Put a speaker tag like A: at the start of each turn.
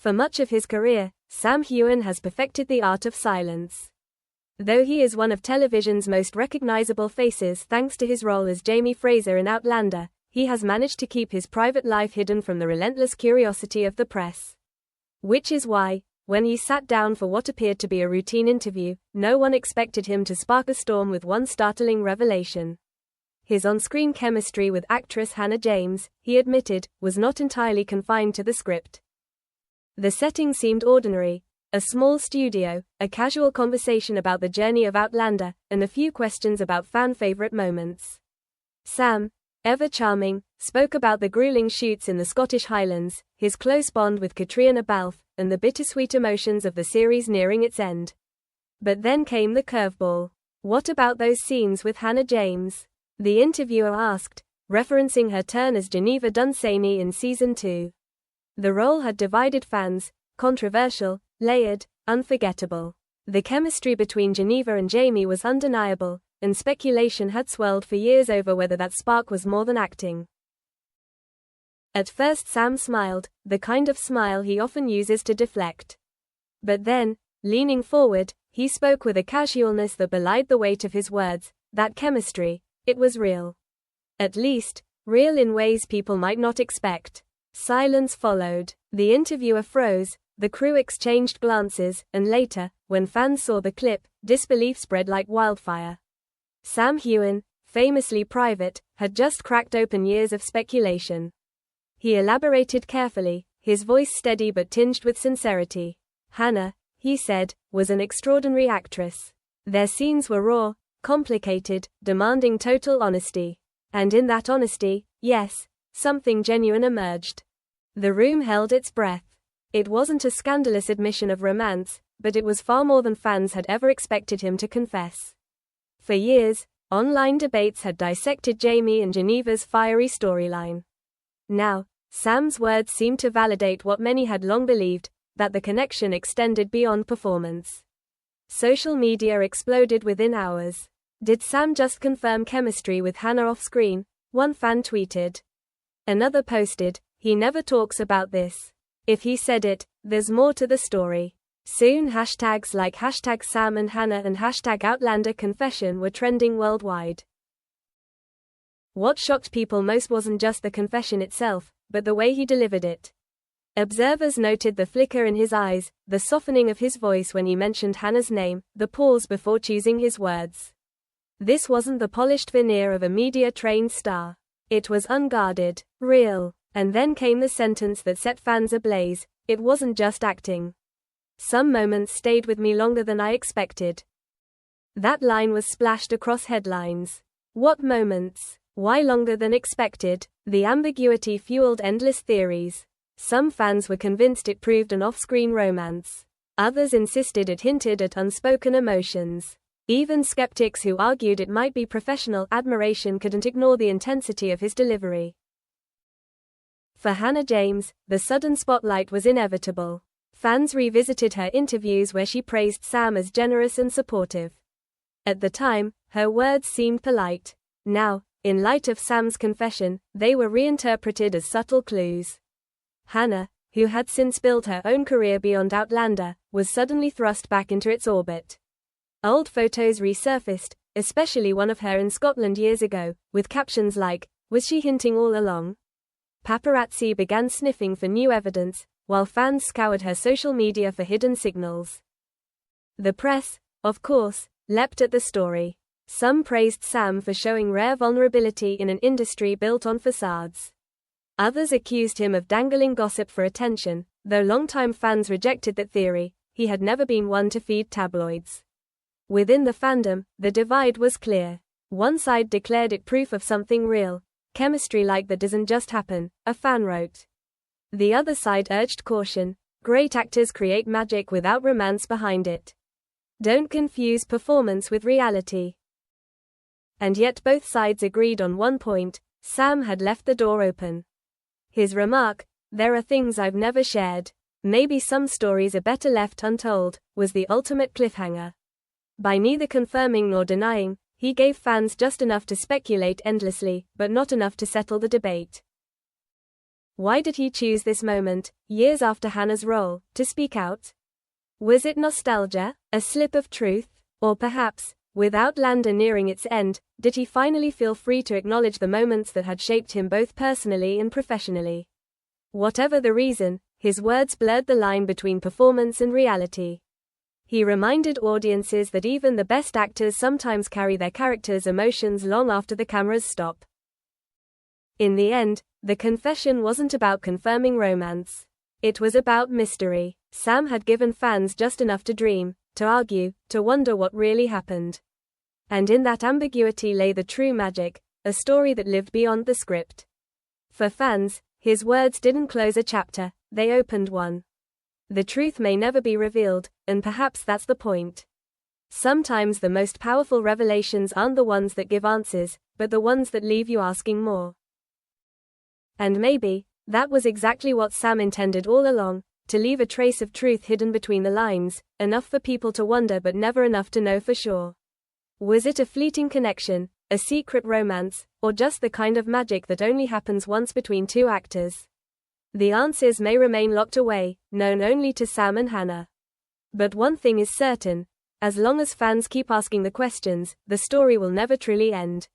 A: For much of his career, Sam Heughan has perfected the art of silence. Though he is one of television's most recognizable faces thanks to his role as Jamie Fraser in Outlander, he has managed to keep his private life hidden from the relentless curiosity of the press. Which is why, when he sat down for what appeared to be a routine interview, no one expected him to spark a storm with one startling revelation. His on-screen chemistry with actress Hannah James, he admitted, was not entirely confined to the script. The setting seemed ordinary: a small studio, a casual conversation about the journey of Outlander, and a few questions about fan-favorite moments. Sam, ever charming, spoke about the grueling shoots in the Scottish Highlands, his close bond with Catriona Balfe, and the bittersweet emotions of the series nearing its end. But then came the curveball. What about those scenes with Hannah James? The interviewer asked, referencing her turn as Geneva Dunsany in Season 2. The role had divided fans: controversial, layered, unforgettable. The chemistry between Geneva and Jamie was undeniable, and speculation had swirled for years over whether that spark was more than acting. At first Sam smiled, the kind of smile he often uses to deflect. But then, leaning forward, he spoke with a casualness that belied the weight of his words. That chemistry, it was real. At least, real in ways people might not expect. Silence followed. The interviewer froze, the crew exchanged glances, and later, when fans saw the clip, disbelief spread like wildfire. Sam Heughan, famously private, had just cracked open years of speculation. He elaborated carefully, his voice steady but tinged with sincerity. Hannah, he said, was an extraordinary actress. Their scenes were raw, complicated, demanding total honesty. And in that honesty, yes, something genuine emerged. The room held its breath. It wasn't a scandalous admission of romance, but it was far more than fans had ever expected him to confess. For years, online debates had dissected Jamie and Geneva's fiery storyline. Now, Sam's words seemed to validate what many had long believed, that the connection extended beyond performance. Social media exploded within hours. Did Sam just confirm chemistry with Hannah off-screen? One fan tweeted. Another posted, he never talks about this. If he said it, there's more to the story. Soon hashtags like hashtag Sam and Hannah and hashtag Outlander Confession were trending worldwide. What shocked people most wasn't just the confession itself, but the way he delivered it. Observers noted the flicker in his eyes, the softening of his voice when he mentioned Hannah's name, the pause before choosing his words. This wasn't the polished veneer of a media-trained star. It was unguarded, real. And then came the sentence that set fans ablaze: it wasn't just acting. Some moments stayed with me longer than I expected. That line was splashed across headlines. What moments? Why longer than expected? The ambiguity fueled endless theories. Some fans were convinced it proved an off-screen romance. Others insisted it hinted at unspoken emotions. Even skeptics who argued it might be professional admiration couldn't ignore the intensity of his delivery. For Hannah James, the sudden spotlight was inevitable. Fans revisited her interviews where she praised Sam as generous and supportive. At the time, her words seemed polite. Now, in light of Sam's confession, they were reinterpreted as subtle clues. Hannah, who had since built her own career beyond Outlander, was suddenly thrust back into its orbit. Old photos resurfaced, especially one of her in Scotland years ago, with captions like, "Was she hinting all along?" Paparazzi began sniffing for new evidence, while fans scoured her social media for hidden signals. The press, of course, leapt at the story. Some praised Sam for showing rare vulnerability in an industry built on facades. Others accused him of dangling gossip for attention, though longtime fans rejected that theory. He had never been one to feed tabloids. Within the fandom, the divide was clear. One side declared it proof of something real. Chemistry like that doesn't just happen, a fan wrote. The other side urged caution. Great actors create magic without romance behind it. Don't confuse performance with reality. And yet both sides agreed on one point: Sam had left the door open. His remark, "There are things I've never shared. Maybe some stories are better left untold," was the ultimate cliffhanger. By neither confirming nor denying, he gave fans just enough to speculate endlessly, but not enough to settle the debate. Why did he choose this moment, years after Hannah's role, to speak out? Was it nostalgia, a slip of truth, or perhaps, with Outlander nearing its end, did he finally feel free to acknowledge the moments that had shaped him both personally and professionally? Whatever the reason, his words blurred the line between performance and reality. He reminded audiences that even the best actors sometimes carry their characters' emotions long after the cameras stop. In the end, the confession wasn't about confirming romance. It was about mystery. Sam had given fans just enough to dream, to argue, to wonder what really happened. And in that ambiguity lay the true magic, a story that lived beyond the script. For fans, his words didn't close a chapter, they opened one. The truth may never be revealed, and perhaps that's the point. Sometimes the most powerful revelations aren't the ones that give answers, but the ones that leave you asking more. And maybe, that was exactly what Sam intended all along, to leave a trace of truth hidden between the lines, enough for people to wonder but never enough to know for sure. Was it a fleeting connection, a secret romance, or just the kind of magic that only happens once between two actors? The answers may remain locked away, known only to Sam and Hannah. But one thing is certain, as long as fans keep asking the questions, the story will never truly end.